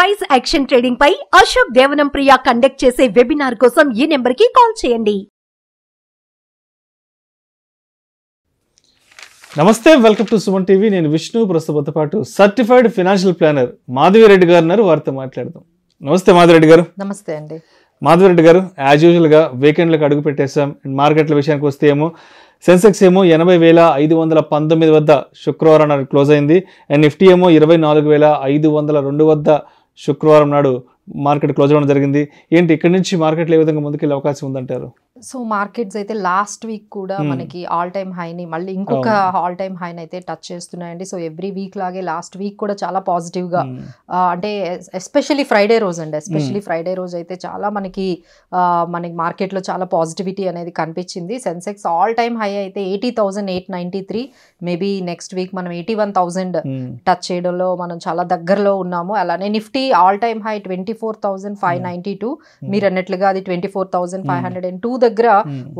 Price action trading పై అశోక్ దేవనం ప్రియ conduct చేసే webinar కోసం ఈ నెంబర్ కి కాల్ చేయండి. నమస్తే, వెల్కమ్ టు సుమన్ టీవీ. నేను విష్ణు. ప్రస్తుతంతో పాటు సర్టిఫైడ్ ఫైనాన్షియల్ ప్లానర్ మాధవిరెడ్డి గారు ఉన్నారు. వారితో మాట్లాడదాం. నమస్తే మాధవిరెడ్డి గారు. నమస్తే అండి. మాధవిరెడ్డి గారు, యాజ్ యూజువల్గా వీకెండ్లకు అడుగు పెట్టేశాం. మార్కెట్ల విషయానికి వస్తే ఏమో సెన్సెక్స్ ఏమో 80,519 వద్ద శుక్రవారం నాడు క్లోజ్ అయింది. అండ్ నిఫ్టీ ఏమో 24,502 వద్ద శుక్రవారం నాడు మార్కెట్ క్లోజ్ అవ్వడం జరిగింది. ఏంటి ఇక్కడి నుంచి మార్కెట్లు ఏ విధంగా ముందుకెళ్ళే అవకాశం ఉందంటారు? సో మార్కెట్స్ అయితే లాస్ట్ వీక్ కూడా మనకి ఆల్ టైమ్ హైని మళ్ళీ ఇంకొక ఆల్ టైమ్ హైని అయితే టచ్ చేస్తున్నాయండి. సో ఎవ్రీ వీక్ లాగే లాస్ట్ వీక్ కూడా చాలా పాజిటివ్గా అంటే ఎస్పెషల్లీ ఫ్రైడే రోజు అండి, ఎస్పెషల్లీ ఫ్రైడే రోజు అయితే చాలా మనకి మార్కెట్లో చాలా పాజిటివిటీ అనేది కనిపించింది. సెన్సెక్స్ ఆల్ టైమ్ హై అయితే 80,893. మేబీ నెక్స్ట్ వీక్ మనం 81,000 టచ్ చేయడంలో మనం చాలా దగ్గరలో ఉన్నాము. అలానే నిఫ్టీ ఆల్ టైమ్ హై 24,592. మీరు అన్నట్లుగా అది 24,502 దగ్గర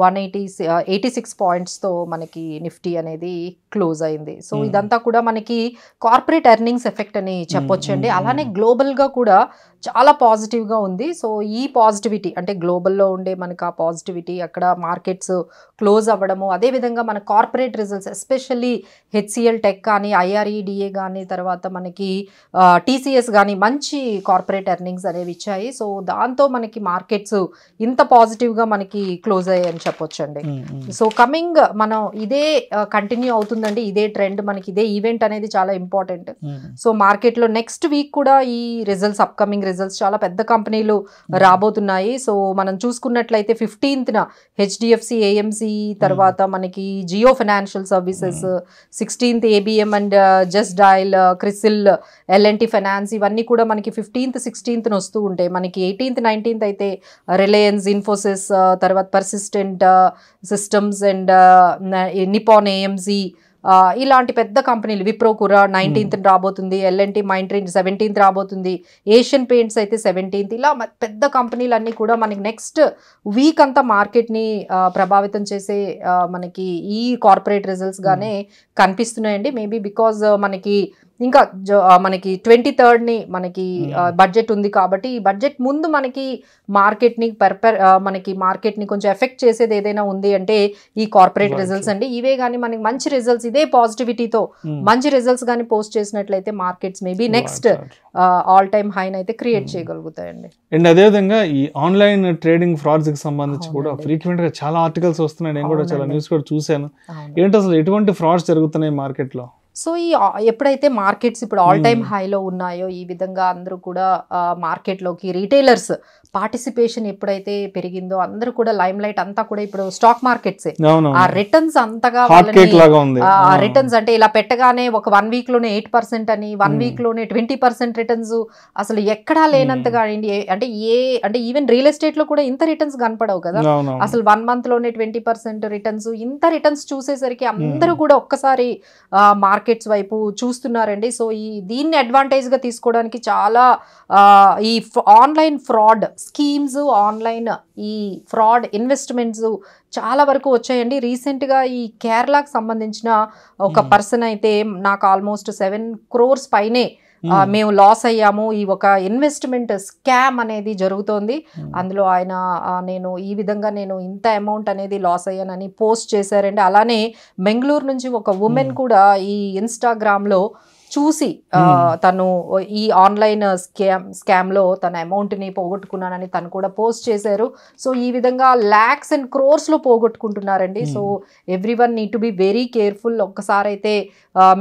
186 పాయింట్స్ తో మనకి నిఫ్టీ అనేది క్లోజ్ అయింది. సో ఇదంతా కూడా మనకి కార్పొరేట్ ఎర్నింగ్స్ ఎఫెక్ట్ అని చెప్పొచ్చండి. అలానే గ్లోబల్ గా కూడా చాలా పాజిటివ్ గా ఉంది. సో ఈ పాజిటివిటీ అంటే గ్లోబల్లో ఉండే మనకు ఆ పాజిటివిటీ అక్కడ మార్కెట్స్ క్లోజ్ అవ్వడము, అదేవిధంగా మన corporate results especially HCl tech కానీ, ఐఆర్ఈడిఏ కానీ, తర్వాత మనకి టీసీఎస్ కానీ మంచి కార్పొరేట్ ఎర్నింగ్స్ అనేవి ఇచ్చాయి. సో దాంతో మనకి మార్కెట్స్ ఇంత పాజిటివ్గా మనకి క్లోజ్ అయ్యాయని చెప్పొచ్చండి. సో కమింగ్ మనం ఇదే కంటిన్యూ అవుతుందండి, ఇదే ట్రెండ్, మనకి ఇదే ఈవెంట్ అనేది చాలా ఇంపార్టెంట్. సో మార్కెట్లో నెక్స్ట్ వీక్ కూడా ఈ రిజల్ట్స్, అప్కమింగ్ రిజల్ట్స్ చాలా పెద్ద కంపెనీలు రాబోతున్నాయి. సో మనం చూసుకున్నట్లయితే 15th హెచ్డిఎఫ్సి, ఏఎంసి, తర్వాత మనకి Jio financial services, 16th ABM and Just Dial, CRISIL, L and T finance, ఇవన్నీ కూడా మనకి 15th, 16th వస్తూ ఉంటాయి. మనకి 18th, 19th అయితే రిలయన్స్, ఇన్ఫోసిస్, తర్వాత persistent systems and Nippon AMC, ఇలాంటి పెద్ద కంపెనీలు, విప్రో కూడా 19th రాబోతుంది, ఎల్ఎన్టీ మైంట్రీ 17th రాబోతుంది, ఏషియన్ పెయింట్స్ అయితే 17th. ఇలా పెద్ద కంపెనీలు అన్నీ కూడా మనకి నెక్స్ట్ వీక్ అంతా మార్కెట్ని ప్రభావితం చేసే మనకి ఈ కార్పొరేట్ రిజల్ట్స్ గానే కనిపిస్తున్నాయండి. మేబీ బికాజ్ మనకి ఇంకా మనకి 23rd మనకి బడ్జెట్ ఉంది కాబట్టి ఈ బడ్జెట్ ముందు మనకి మార్కెట్ని కొంచెం ఎఫెక్ట్ చేసేది ఏదైనా ఉంది అంటే ఈ కార్పొరేట్ రిజల్ట్స్ అండి. ఇవే కానీ మనకి మంచి రిజల్ట్స్, ఇదే పాజిటివిటీతో మంచి రిజల్ట్స్ కానీ పోస్ట్ చేసినట్లయితే markets maybe next all time high అయితే క్రియేట్ చేయగలుగుతాయండి. అండ్ అదేవిధంగా ఈ ఆన్లైన్ ట్రేడింగ్ ఫ్రాడ్స్ కి సంబంధించి కూడా ఫ్రీక్వెంట్ గా చాలా ఆర్టికల్స్ వస్తున్నాయి. నేను కూడా చాలా న్యూస్ కూడా చూశాను. ఏంటి అసలు ఎటువంటి ఫ్రాడ్స్ జరుగుతున్నాయి మార్కెట్ లో? సో ఈ ఎప్పుడైతే మార్కెట్స్ ఇప్పుడు ఆల్ టైమ్ హైలో ఉన్నాయో ఈ విధంగా అందరూ కూడా మార్కెట్లోకి రీటైలర్స్ పార్టిసిపేషన్ ఎప్పుడైతే పెరిగిందో అందరూ కూడా లైమ్ లైట్ అంతా కూడా ఇప్పుడు స్టాక్ మార్కెట్సే. ఆ రిటర్న్స్ అంతగా ఆ రిటర్న్స్ అంటే ఇలా పెట్టగానే ఒక 1 week లోనే 8% అని, 1 week లోనే 20% రిటర్న్స్, అసలు ఎక్కడా లేనంతగా అంటే ఈవెన్ రియల్ ఎస్టేట్ లో కూడా ఇంత రిటర్న్స్ కనపడవు కదా. అసలు 1 month లోనే 20% రిటర్న్స్, ఇంత రిటర్న్స్ చూసేసరికి అందరూ కూడా ఒక్కసారి మార్కెట్స్ వైపు చూస్తున్నారండి. సో దీన్ని అడ్వాంటేజ్ గా తీసుకోవడానికి చాలా ఈ ఆన్లైన్ ఫ్రాడ్ స్కీమ్స్, ఆన్లైన్ ఈ ఫ్రాడ్ ఇన్వెస్ట్మెంట్స్ చాలా వరకు వచ్చాయండి. రీసెంట్గా ఈ కేరళకు సంబంధించిన ఒక పర్సన్ అయితే నాకు ఆల్మోస్ట్ 7 crores పైనే మేము లాస్ అయ్యాము, ఈ ఒక ఇన్వెస్ట్మెంట్ స్కామ్ అనేది జరుగుతోంది, అందులో ఆయన నేను ఈ విధంగా నేను ఇంత అమౌంట్ అనేది లాస్ అయ్యానని పోస్ట్ చేశారండి. అలానే బెంగళూరు నుంచి ఒక ఉమెన్ కూడా ఈ ఇన్స్టాగ్రామ్లో చూసి తను ఈ ఆన్లైన్ స్కామ్లో తన అమౌంట్ని పోగొట్టుకున్నానని తను కూడా పోస్ట్ చేశారు. సో ఈ విధంగా lakhs and crores పోగొట్టుకుంటున్నారండి. So everyone need to be very careful. ఒక్కసారి అయితే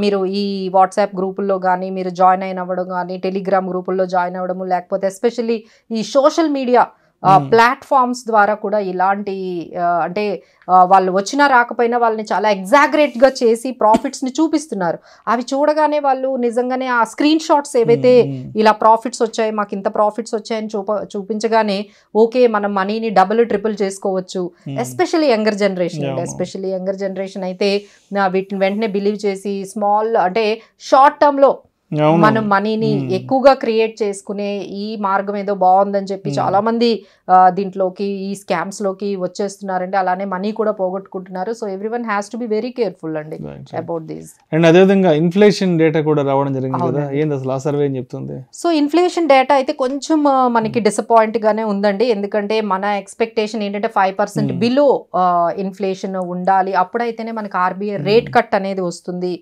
మీరు ఈ వాట్సాప్ గ్రూపుల్లో కానీ మీరు జాయిన్ అవ్వడం కానీ, టెలిగ్రామ్ గ్రూపుల్లో జాయిన్ అవ్వడము, లేకపోతే ఎస్పెషల్లీ ఈ సోషల్ మీడియా ప్లాట్ఫామ్స్ ద్వారా కూడా ఇలాంటి అంటే వాళ్ళు వచ్చినా రాకపోయినా వాళ్ళని చాలా ఎగ్జాగరేట్గా చేసి ప్రాఫిట్స్ని చూపిస్తున్నారు. అవి చూడగానే వాళ్ళు నిజంగానే ఆ స్క్రీన్ షాట్స్ ఏవైతే ఇలా ప్రాఫిట్స్ వచ్చాయి, మాకు ఇంత ప్రాఫిట్స్ వచ్చాయని చూపించగానే ఓకే మనం మనీని డబుల్ ట్రిపుల్ చేసుకోవచ్చు. ఎస్పెషల్లీ యంగర్ జనరేషన్ అయితే వీటిని వెంటనే బిలీవ్ చేసి స్మాల్ అంటే షార్ట్ టర్మ్లో మనం మనీని ఎక్కువగా క్రియేట్ చేసుకునే ఈ మార్గం ఏదో బాగుందని చెప్పి చాలా మంది దీంట్లోకి ఈ స్కామ్స్ లోకి వచ్చేస్తున్నారండి. అలానే మనీ కూడా పోగొట్టుకుంటున్నారు. So everyone has to be very careful అండి అబౌట్ దిస్. అండ్ అదేవిధంగా ఇన్ఫ్లేషన్ డేటా కూడా రావడం జరిగింది కదా, ఏంది అసలు ఆ సర్వే ఏం చెప్తుంది? సో ఇన్ఫ్లేషన్ డేటా అయితే కొంచెం మనకి డిసప్పాయింట్ గానే ఉందండి. ఎందుకంటే మన ఎక్స్పెక్టేషన్ ఏంటంటే 5% బిలో ఇన్ఫ్లేషన్ ఉండాలి, అప్పుడైతేనే మనకి ఆర్బీఐ రేట్ కట్ అనేది వస్తుంది.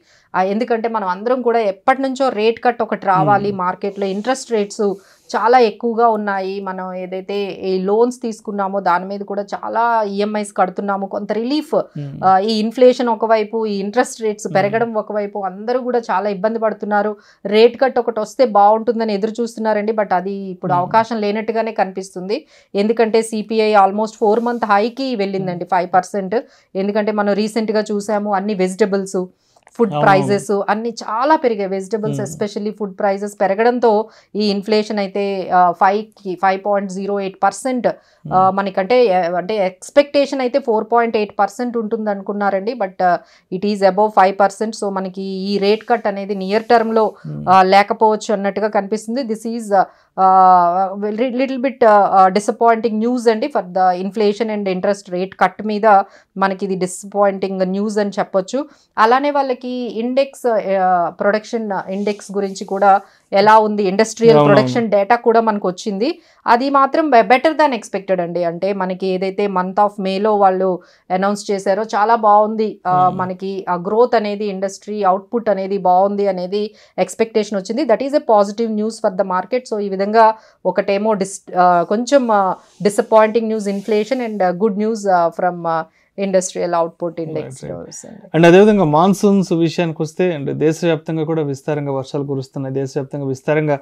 ఎందుకంటే మనం అందరం కూడా ఎప్పటి నుంచో రేట్ కట్ ఒకటి రావాలి, మార్కెట్లో ఇంట్రెస్ట్ రేట్స్ చాలా ఎక్కువగా ఉన్నాయి, మనం ఏదైతే ఈ లోన్స్ తీసుకున్నామో దాని మీద కూడా చాలా ఈఎంఐస్ కడుతున్నాము, కొంత రిలీఫ్, ఈ ఇన్ఫ్లేషన్ ఒకవైపు, ఈ ఇంట్రెస్ట్ రేట్స్ పెరగడం ఒకవైపు, అందరూ కూడా చాలా ఇబ్బంది పడుతున్నారు. రేట్ కట్ ఒకటి వస్తే బాగుంటుందని ఎదురు చూస్తున్నారండి. బట్ అది ఇప్పుడు అవకాశం లేనట్టుగానే కనిపిస్తుంది. ఎందుకంటే సిపిఐ ఆల్మోస్ట్ 4 month హైకి వెళ్ళిందండి 5%. ఎందుకంటే మనం రీసెంట్గా చూసాము అన్ని వెజిటబుల్స్, ఫుడ్ ప్రైజెస్ అన్ని చాలా పెరిగాయి. వెజిటబుల్స్ ఎస్పెషల్లీ ఫుడ్ ప్రైజెస్ పెరగడంతో ఈ ఇన్ఫ్లేషన్ అయితే 5.08% మనకంటే అంటే ఎక్స్పెక్టేషన్ అయితే 4.8% ఉంటుంది అనుకున్నారండి. But it is above 5%. So మనకి ఈ రేట్ కట్ అనేది నియర్ టర్మ్ లో లేకపోవచ్చు అన్నట్టుగా కనిపిస్తుంది. This is little bit disappointing news అండి for the inflation and interest rate cut మీద మనకి ఇది డిసప్పాయింటింగ్ న్యూస్ అని చెప్పొచ్చు. అలానే వాళ్ళకి ఇండెక్స్ ప్రొడక్షన్ ఇండెక్స్ గురించి కూడా ఎలా ఉంది, ఇండస్ట్రియల్ ప్రొడక్షన్ డేటా కూడా మనకు వచ్చింది. అది మాత్రం బెటర్ దాన్ ఎక్స్పెక్టెడ్ అండి. అంటే మనకి ఏదైతే మంత్ ఆఫ్ మేలో వాళ్ళు అనౌన్స్ చేశారో చాలా బాగుంది, మనకి ఆ గ్రోత్ అనేది ఇండస్ట్రీ అవుట్పుట్ అనేది బాగుంది అనేది ఎక్స్పెక్టేషన్ వచ్చింది. That is a positive news for the market. So ఈ విధంగా ఒకటేమో కొంచెం disappointing news inflation and good news from industrial output index. And అదేవిధంగా మాన్సూన్స్ విషయానికి వస్తే అంటే దేశవ్యాప్తంగా కూడా విస్తారంగా వర్షాలు కురుస్తున్నాయి, దేశవ్యాప్తంగా విస్తారంగా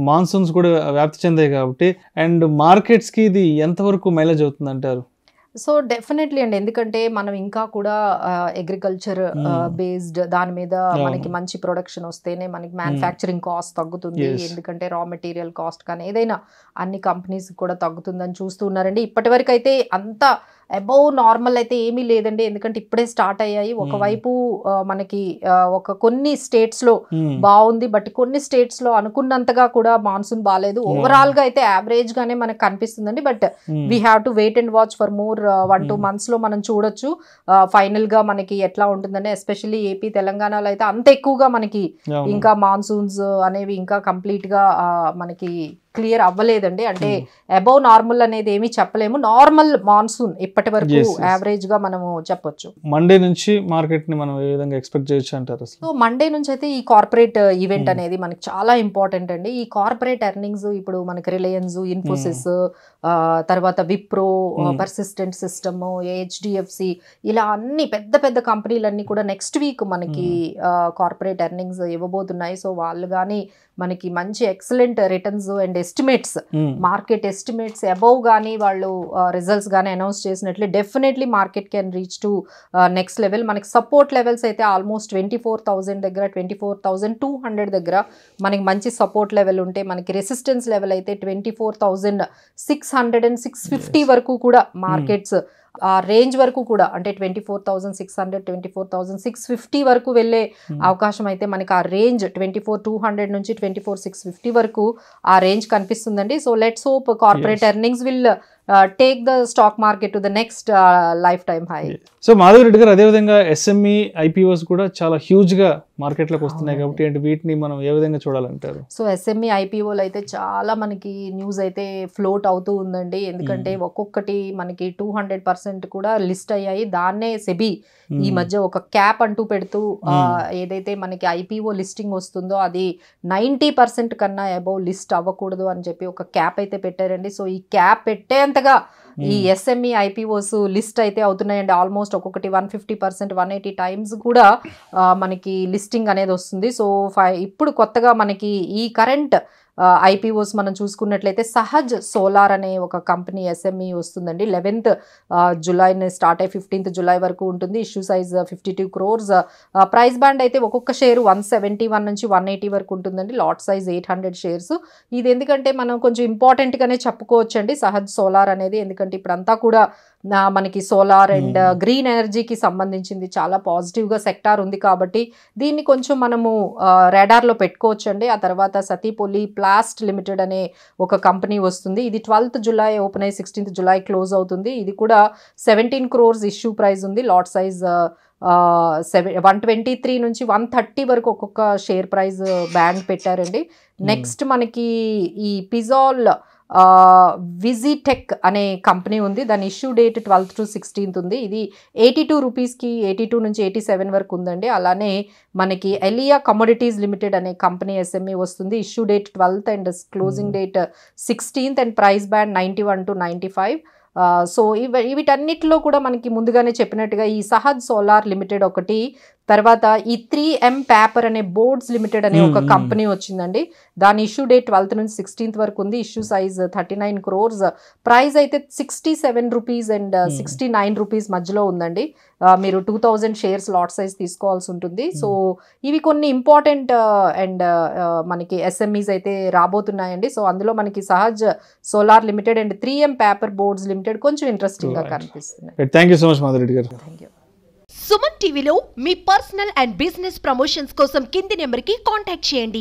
మాన్సూన్స్ కూడా వ్యాప్తి చెందాయి కాబట్టి అండ్ మార్కెట్స్ కి ఇది ఎంతవరకు మైలేజ్ అవుతుంది అంటారు? సో డెఫినెట్లీ అండి, ఎందుకంటే మనం ఇంకా కూడా అగ్రికల్చర్ బేస్డ్ దాని మీద మనకి మంచి ప్రొడక్షన్ వస్తేనే మనకి మ్యానుఫ్యాక్చరింగ్ కాస్ట్ తగ్గుతుంది. ఎందుకంటే రా మెటీరియల్ కాస్ట్ కానీ ఏదైనా అన్ని కంపెనీస్ కూడా తగ్గుతుందని చూస్తూ ఉన్నారండి. ఇప్పటి వరకు అయితే అంత అబౌవ్ నార్మల్ అయితే ఏమీ లేదండి, ఎందుకంటే ఇప్పుడే స్టార్ట్ అయ్యాయి. ఒకవైపు మనకి కొన్ని స్టేట్స్ లో బాగుంది, బట్ కొన్ని స్టేట్స్ లో అనుకున్నంతగా కూడా మాన్సూన్ బాగాలేదు. ఓవరాల్ గా అయితే యావరేజ్ గానే మనకు కనిపిస్తుందండి. But we have to wait and watch for more 1-2 months లో మనం చూడొచ్చు ఫైనల్ గా మనకి ఎట్లా ఉంటుందని. ఎస్పెషల్లీ ఏపీ తెలంగాణలో అయితే అంత ఎక్కువగా మనకి ఇంకా మాన్సూన్స్ అనేవి ఇంకా కంప్లీట్ గా మనకి క్లియర్ అవ్వలేదండి. అంటే అబౌవ్ నార్మల్ అనేది ఏమీ చెప్పలేము, నార్మల్ మాన్సూన్ ఇప్పటి వరకు యావరేజ్ గా మనము చెప్పొచ్చు. మండే నుంచి మార్కెట్ ని మనం ఏ విధంగా ఎక్స్పెక్ట్ చేయొచ్చు అంటారు? సో మండే నుంచి అయితే ఈ కార్పొరేట్ ఈవెంట్ అనేది మనకి చాలా ఇంపార్టెంట్ అండి. ఈ కార్పొరేట్ ఎర్నింగ్స్ ఇప్పుడు మనకి రిలయన్స్, ఇన్ఫోసిస్, తర్వాత విప్రో, పర్సిస్టెంట్ సిస్టమ్, హెచ్డిఎఫ్సి, ఇలా అన్ని పెద్ద పెద్ద కంపెనీలన్నీ కూడా నెక్స్ట్ వీక్ మనకి కార్పొరేట్ ఎర్నింగ్స్ ఇవ్వబోతున్నాయి. సో వాళ్ళు కానీ మనకి మంచి excellent returns and estimates, market estimates above కానీ వాళ్ళు రిజల్ట్స్ కానీ అనౌన్స్ చేసినట్లే definitely market can reach to next level. మనకి సపోర్ట్ లెవెల్స్ అయితే ఆల్మోస్ట్ 24,000 దగ్గర, 24,200 దగ్గర మనకి మంచి సపోర్ట్ లెవెల్ ఉంటే, మనకి రెసిస్టెన్స్ లెవెల్ అయితే 24,600 and 650 వరకు కూడా మార్కెట్స్ ఆ రేంజ్ వరకు కూడా, అంటే 24,600, 24,650 వరకు వెళ్ళే అవకాశం అయితే మనకి ఆ రేంజ్ 24,200 నుంచి 24,650 వరకు ఆ రేంజ్ కనిపిస్తుందండి. So let's hope corporate earnings will take the stock market to the next life time high. So Madhav Reddy గారు, అదేవిధంగా ఎస్ఎంఈ ఐపీఓస్ కూడా చాలా హ్యూజ్ గా మార్కెట్లోకి వస్తున్నాయి కాబట్టి అంటే వీటిని మనం ఏ విధంగా చూడాలంటారు? సో ఎస్ఎంఈ ఐపీఓలు అయితే చాలా మనకి న్యూస్ అయితే ఫ్లోట్ అవుతూ ఉందండి. ఎందుకంటే ఒక్కొక్కటి మనకి 200% కూడా లిస్ట్ అయ్యాయి. దాన్నే సెబీ ఈ మధ్య ఒక క్యాప్ అంటూ పెడుతూ ఏదైతే మనకి ఐపీఓ లిస్టింగ్ వస్తుందో అది 90% కన్నా అబౌవ్ లిస్ట్ అవ్వకూడదు అని చెప్పి ఒక క్యాప్ అయితే పెట్టారండి. సో ఈ క్యాప్ పెట్టేంతగా ఈ ఎస్ఎంఈ ఐపీఓస్ లిస్ట్ అయితే అవుతున్నాయండి. ఆల్మోస్ట్ ఒక్కొక్కటి 150%, 180 times కూడా మనకి లిస్టింగ్ అనేది వస్తుంది. సో ఇప్పుడు కొత్తగా మనకి ఈ కరెంట్ ఐపీఓస్ మనం చూసుకున్నట్లయితే సహజ్ సోలార్ అనే ఒక కంపెనీ SME వస్తుందండి. 11th జూలైని స్టార్ట్ అయ్యి 15th జూలై వరకు ఉంటుంది. Issue size 52 crores. Price band అయితే ఒక్కొక్క షేర్ 171 నుంచి 180 వరకు ఉంటుందండి. Lot size 800 shares. ఇది ఎందుకంటే మనం కొంచెం ఇంపార్టెంట్గానే చెప్పుకోవచ్చండి సహజ్ సోలార్ అనేది, ఎందుకంటే ఇప్పుడంతా కూడా మనకి సోలార్ అండ్ గ్రీన్ ఎనర్జీకి సంబంధించింది చాలా పాజిటివ్గా సెక్టార్ ఉంది కాబట్టి దీన్ని కొంచెం మనము రాడార్లో పెట్టుకోవచ్చండి. ఆ తర్వాత సతీపోలి ప్లాస్ట్ లిమిటెడ్ అనే ఒక కంపెనీ వస్తుంది. ఇది 12th జూలై ఓపెన్ అయ్యి 16th జూలై క్లోజ్ అవుతుంది. ఇది కూడా 17 crores ఇష్యూ ప్రైస్ ఉంది. లాట్ సైజ్ 123 నుంచి 130 వరకు ఒక్కొక్క షేర్ ప్రైస్ బ్యాండ్ పెట్టారండి. నెక్స్ట్ మనకి ఈ పిజాల్ విజిటెక్ అనే కంపెనీ ఉంది. దాని issue date 12th to 16th ఉంది. ఇది 82 రూపీస్కి 82 నుంచి 87 వరకు ఉందండి. అలానే మనకి ఎలియా కమోడిటీస్ లిమిటెడ్ అనే కంపెనీ SME వస్తుంది. Issue date 12th and closing date 16th and price band 91 to 95. So వీటన్నిటిలో కూడా మనకి ముందుగానే చెప్పినట్టుగా ఈ సహజ్ సోలార్ లిమిటెడ్ ఒకటి, తర్వాత ఈ 3M పేపర్ అనే బోర్డ్స్ లిమిటెడ్ అనే ఒక కంపెనీ వచ్చిందండి. దాని ఇష్యూ డేట్ 12th నుంచి 16th వరకు ఉంది. Issue size 39 crores. ప్రైస్ అయితే 67 రూపీస్ అండ్ 69 రూపీస్ మధ్యలో ఉందండి. మీరు 2000 షేర్స్ లాట్ సైజ్ తీసుకోవాల్సి ఉంటుంది. సో ఇవి కొన్ని ఇంపార్టెంట్ అండ్ మనకి SMEs అయితే రాబోతున్నాయండి. సో అందులో మనకి Sahaj solar limited and 3M paper boards limited కొంచెం ఇంట్రెస్టింగ్ గా కనిపిస్తుంది. Thank you so much Madhu Reddy గారు. Thank you. సుమన్ టీవీలో మీ పర్సనల్ అండ్ బిజినెస్ ప్రమోషన్స్ కోసం కింది నెంబర్కి కాంటాక్ట్ చేయండి.